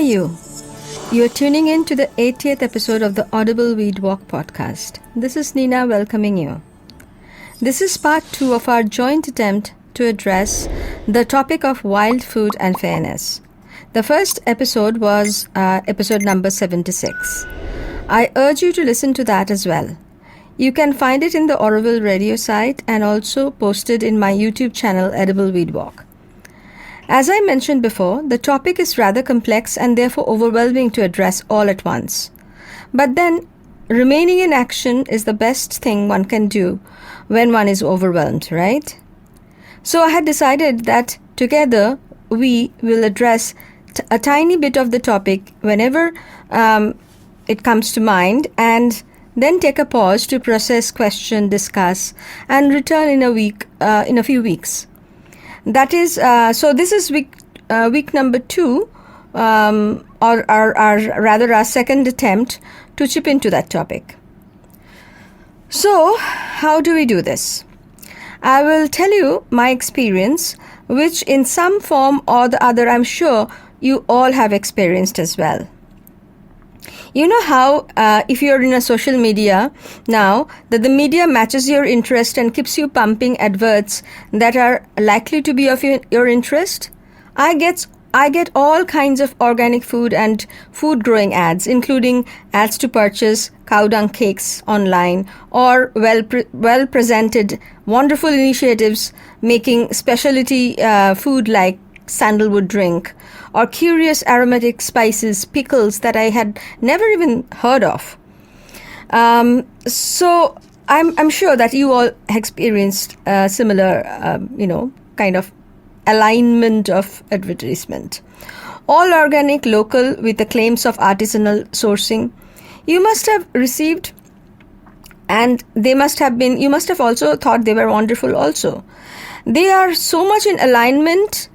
you? You're tuning in to the 80th episode of the Audible Weed Walk podcast. This is Nina welcoming you. This is part 2 of our joint attempt to address the topic of wild food and fairness. The first episode was episode number 76. I urge you to listen to that as well. You can find it in the Audible radio site and also posted in my YouTube channel, Edible Weed Walk. As I mentioned before, the topic is rather complex and therefore overwhelming to address all at once. But then, remaining in action is the best thing one can do when one is overwhelmed, right? So I had decided that together we will address a tiny bit of the topic whenever it comes to mind, and then take a pause to process, question, discuss, and return in a few weeks. That is, so this is week number 2, or rather our second attempt to chip into that topic. So, how do we do this? I will tell you my experience, which in some form or the other I'm sure you all have experienced as well. You know how if you're in a social media now, that the media matches your interest and keeps you pumping adverts that are likely to be of your interest? I get all kinds of organic food and food growing ads, including ads to purchase cow dung cakes online, or well presented wonderful initiatives making specialty food like sandalwood drink, or curious aromatic spices, pickles that I had never even heard of. So I'm sure that you all experienced similar, kind of alignment of advertisement. All organic, local, with the claims of artisanal sourcing. You must have received, and you must have also thought they were wonderful also. They are so much in alignment.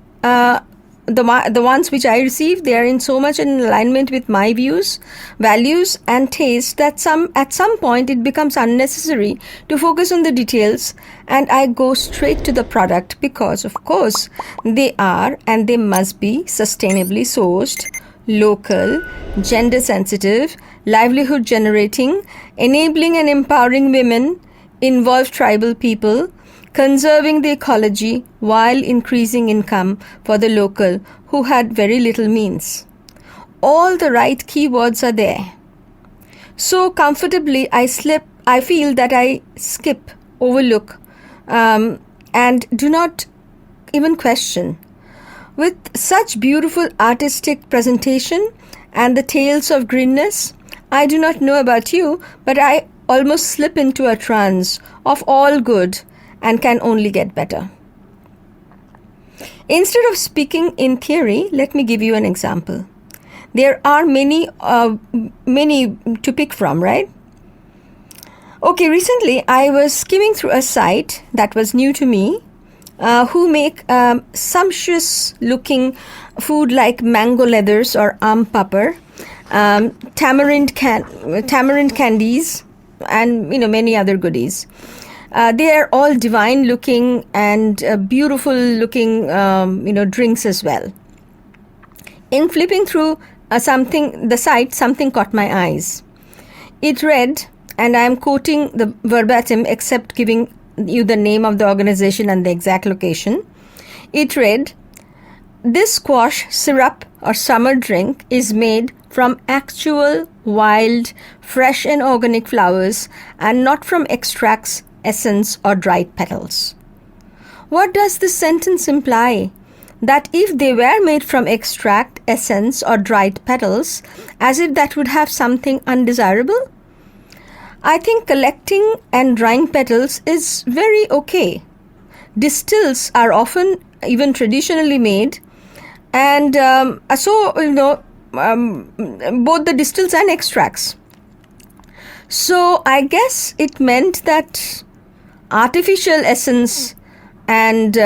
The ones which I received, they are in so much in alignment with my views, values and taste that at some point it becomes unnecessary to focus on the details, and I go straight to the product because of course they are and they must be sustainably sourced, local, gender sensitive, livelihood generating, enabling and empowering women, involve tribal people, conserving the ecology while increasing income for the local who had very little means. All the right keywords are there. So comfortably I feel that I skip, overlook, and do not even question. With such beautiful artistic presentation and the tales of greenness, I do not know about you, but I almost slip into a trance of all good and can only get better. Instead of speaking in theory, let me give you an example. There are many to pick from, right? Okay, recently I was skimming through a site that was new to me, who make sumptuous looking food like mango leathers or aam papar, tamarind candies, and many other goodies. They are all divine looking and beautiful looking, drinks as well. In flipping through the site, something caught my eyes. It read, and I am quoting the verbatim except giving you the name of the organization and the exact location. It read, "This squash syrup or summer drink is made from actual, wild, fresh and organic flowers and not from extracts, essence or dried petals." What does this sentence imply? That if they were made from extract, essence or dried petals, as if that would have something undesirable? I think collecting and drying petals is very okay. Distills are often even traditionally made, and both the distills and extracts. So I guess it meant that artificial essence and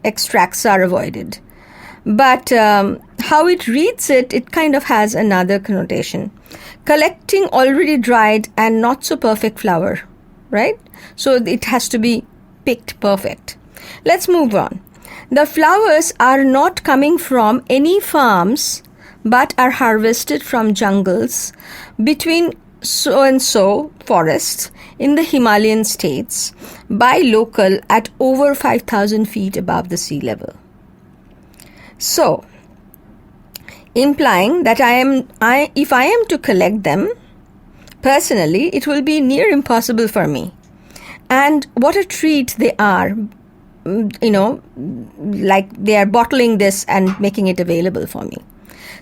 extracts are avoided. But how it reads it kind of has another connotation. Collecting already dried and not so perfect flower, right? So it has to be picked perfect. Let's move on. The flowers are not coming from any farms but are harvested from jungles between so and so forests in the Himalayan states by local at over 5,000 feet above the sea level. So, implying that if I am to collect them personally, it will be near impossible for me. And what a treat they are, like they are bottling this and making it available for me.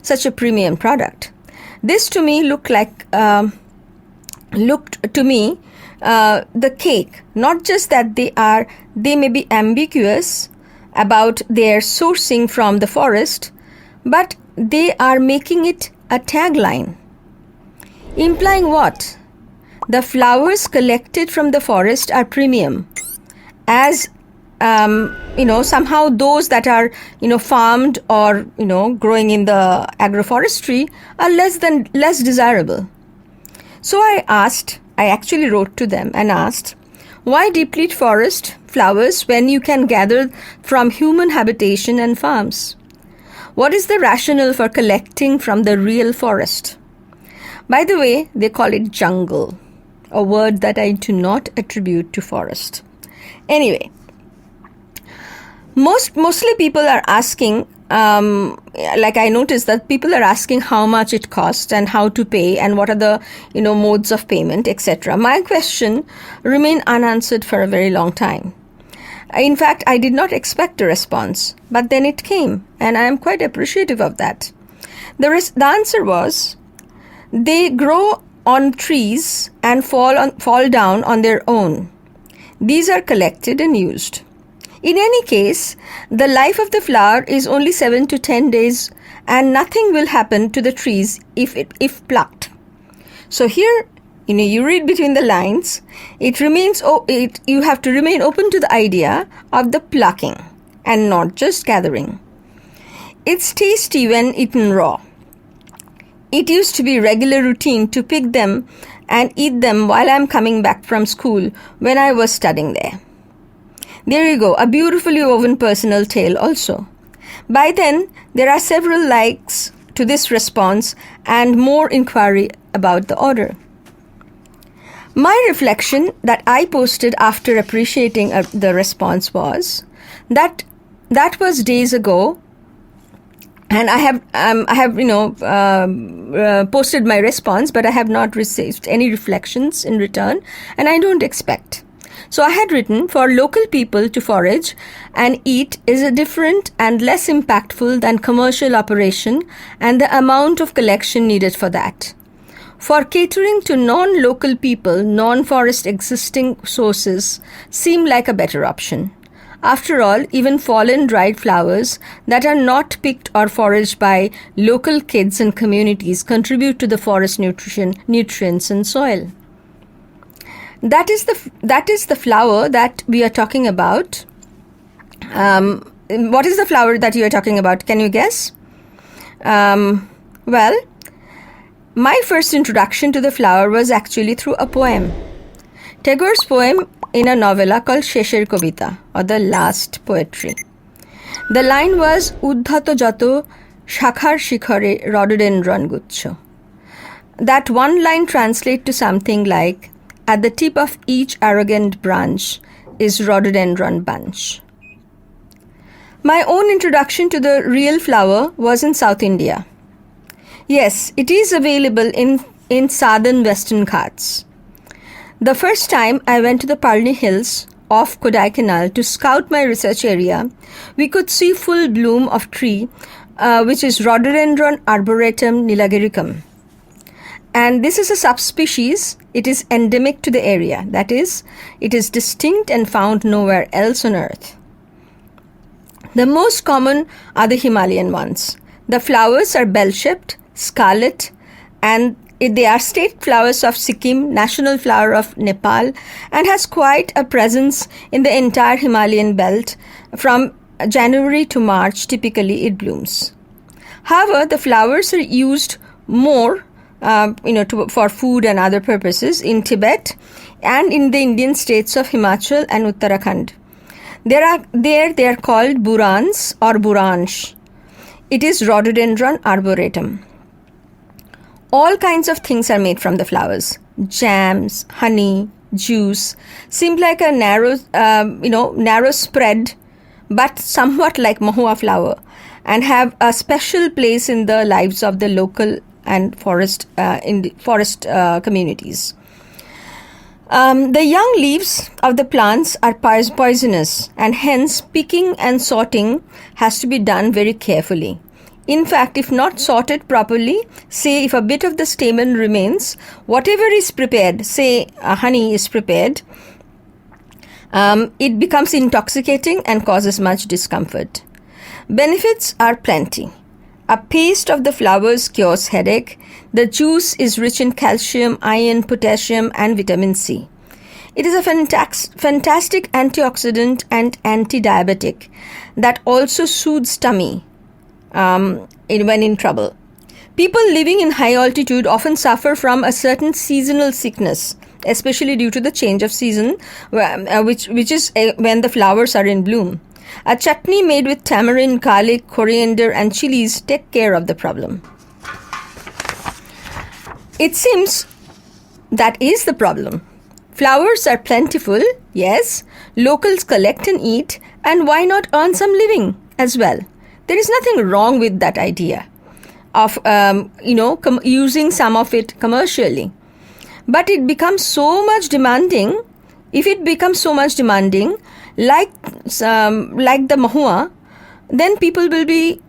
Such a premium product. This to me looked the cake. Not just that they may be ambiguous about their sourcing from the forest, but they are making it a tagline. Implying what? The flowers collected from the forest are premium, as somehow those that are farmed or growing in the agroforestry are less desirable. So I actually wrote to them and asked, why deplete forest flowers when you can gather from human habitation and farms? What is the rationale for collecting from the real forest? By the way, they call it jungle, a word that I do not attribute to forest. Anyway, mostly people are asking, like I noticed that people are asking how much it costs and how to pay and what are the modes of payment, etc. My question remained unanswered for a very long time. In fact, I did not expect a response, but then it came, and I am quite appreciative of that. The answer was, they grow on trees and fall down on their own. These are collected and used. In any case, the life of the flower is only 7 to 10 days, and nothing will happen to the trees if plucked. So here, you read between the lines. You have to remain open to the idea of the plucking and not just gathering. It's tasty when eaten raw. It used to be regular routine to pick them and eat them while I'm coming back from school when I was studying there. There you go, a beautifully woven personal tale also. By then, there are several likes to this response and more inquiry about the order. My reflection that I posted after appreciating the response was that was days ago, and I have posted my response, but I have not received any reflections in return, and I don't expect. So I had written, for local people to forage and eat is a different and less impactful than commercial operation and the amount of collection needed for that. For catering to non-local people, non-forest existing sources seem like a better option. After all, even fallen dried flowers that are not picked or foraged by local kids and communities contribute to the forest nutrients and soil. That is the flower that we are talking about. What is the flower that you are talking about? Can you guess? Well, my first introduction to the flower was actually through a poem. Tagore's poem in a novella called Shesher Kobita, or the last poetry. The line was Uddhato jato shakhar shikhare rhododendron guccho. That one line translates to something like, at the tip of each arrogant branch is rhododendron bunch. My own introduction to the real flower was in South India. Yes, it is available in southern Western Ghats. The first time I went to the Parni Hills off Kodaikanal to scout my research area, we could see full bloom of tree, which is Rhododendron arboretum nilagericum. And this is a subspecies. It is endemic to the area. That is, it is distinct and found nowhere else on earth. The most common are the Himalayan ones. The flowers are bell-shaped, scarlet, and they are state flowers of Sikkim, national flower of Nepal, and has quite a presence in the entire Himalayan belt. From January to March, typically it blooms. However, the flowers are used more for food and other purposes in Tibet and in the Indian states of Himachal and Uttarakhand. They are called burans or buransh. It is Rhododendron arboretum. All kinds of things are made from the flowers. Jams, honey, juice seem like a narrow spread, but somewhat like mahua flower, and have a special place in the lives of the local and forest communities. The young leaves of the plants are poisonous, and hence picking and sorting has to be done very carefully. In fact, if not sorted properly, say if a bit of the stamen remains, whatever is prepared, say honey is prepared, it becomes intoxicating and causes much discomfort. Benefits are plenty. A paste of the flowers cures headache. The juice is rich in calcium, iron, potassium, and vitamin C. It is a fantastic antioxidant and anti-diabetic that also soothes tummy when in trouble. People living in high altitude often suffer from a certain seasonal sickness, especially due to the change of season, which is when the flowers are in bloom. A chutney made with tamarind, garlic, coriander, and chilies take care of the problem. It seems that is the problem. Flowers are plentiful, yes, locals collect and eat, and why not earn some living as well? There is nothing wrong with that idea of using some of it commercially. But it becomes so much demanding. If it becomes so much demanding, like the mahua, then people will be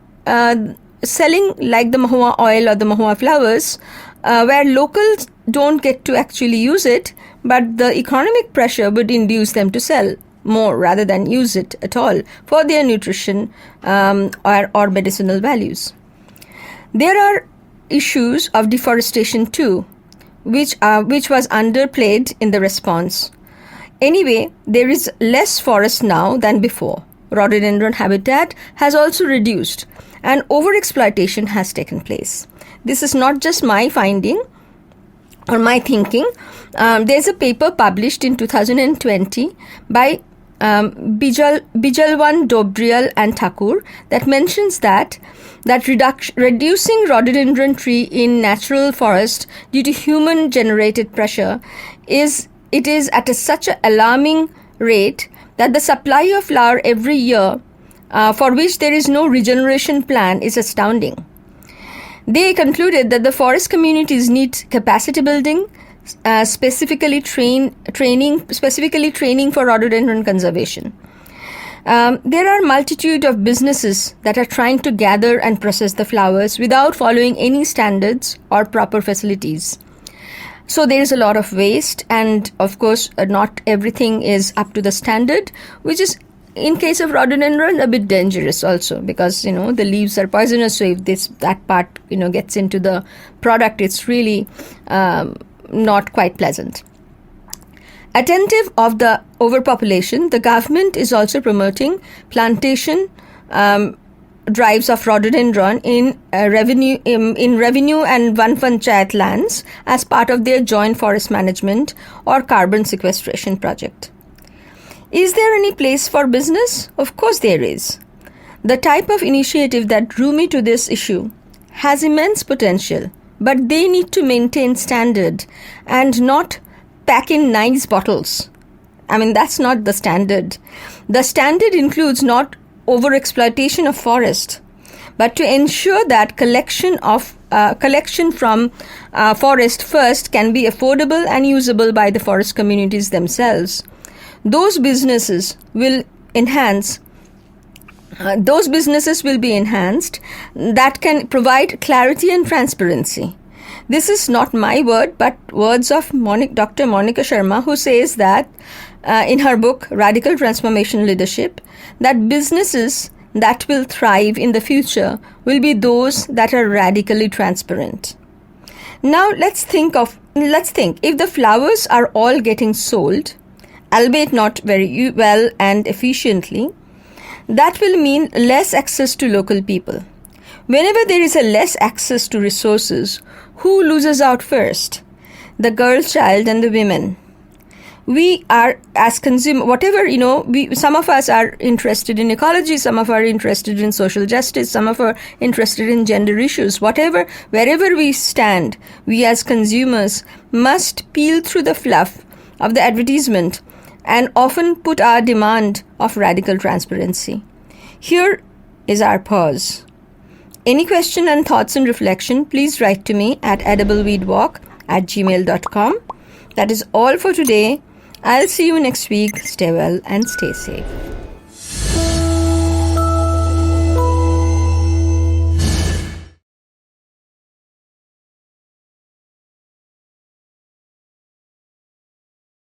selling like the mahua oil or the mahua flowers, where locals don't get to actually use it, but the economic pressure would induce them to sell more rather than use it at all for their nutrition or medicinal values. There are issues of deforestation too, which was underplayed in the response. Anyway, there is less forest now than before. Rhododendron habitat has also reduced, and overexploitation has taken place. This is not just my finding or my thinking. There's a paper published in 2020 by Bijalwan, Dobriel and Thakur that mentions that reducing rhododendron tree in natural forest due to human generated pressure is at such an alarming rate that the supply of flower every year for which there is no regeneration plan is astounding. They concluded that the forest communities need capacity building, specifically training for rhododendron conservation. There are multitude of businesses that are trying to gather and process the flowers without following any standards or proper facilities. So there is a lot of waste, and of course not everything is up to the standard, which is in case of rhododendron a bit dangerous also, because the leaves are poisonous. So if that part gets into the product, it's really not quite pleasant. Attentive of the overpopulation, the government is also promoting plantation drives of rhododendron in revenue and one panchayat lands as part of their joint forest management or carbon sequestration project. Is there any place for business? Of course there is. The type of initiative that drew me to this issue has immense potential, but they need to maintain standard and not pack in nice bottles. I mean, that's not the standard. The standard includes not overexploitation of forest, but to ensure that collection from forest first can be affordable and usable by the forest communities themselves. Those businesses will be enhanced that can provide clarity and transparency. This is not my word, but words of Dr. Monica Sharma, who says that in her book Radical Transformation Leadership, that businesses that will thrive in the future will be those that are radically transparent. Now let's think if the flowers are all getting sold, albeit not very well and efficiently, that will mean less access to local people. Whenever there is a less access to resources, who loses out first? The girl child and the women. we are, as consumer, whatever, some of us are interested in ecology, some of us are interested in social justice, some of us are interested in gender issues, wherever we stand, we as consumers must peel through the fluff of the advertisement and often put our demand of radical transparency. Here is our pause. Any question and thoughts and reflection, please write to me at edibleweedwalk@gmail.com. That is all for today. I'll see you next week. Stay well and stay safe.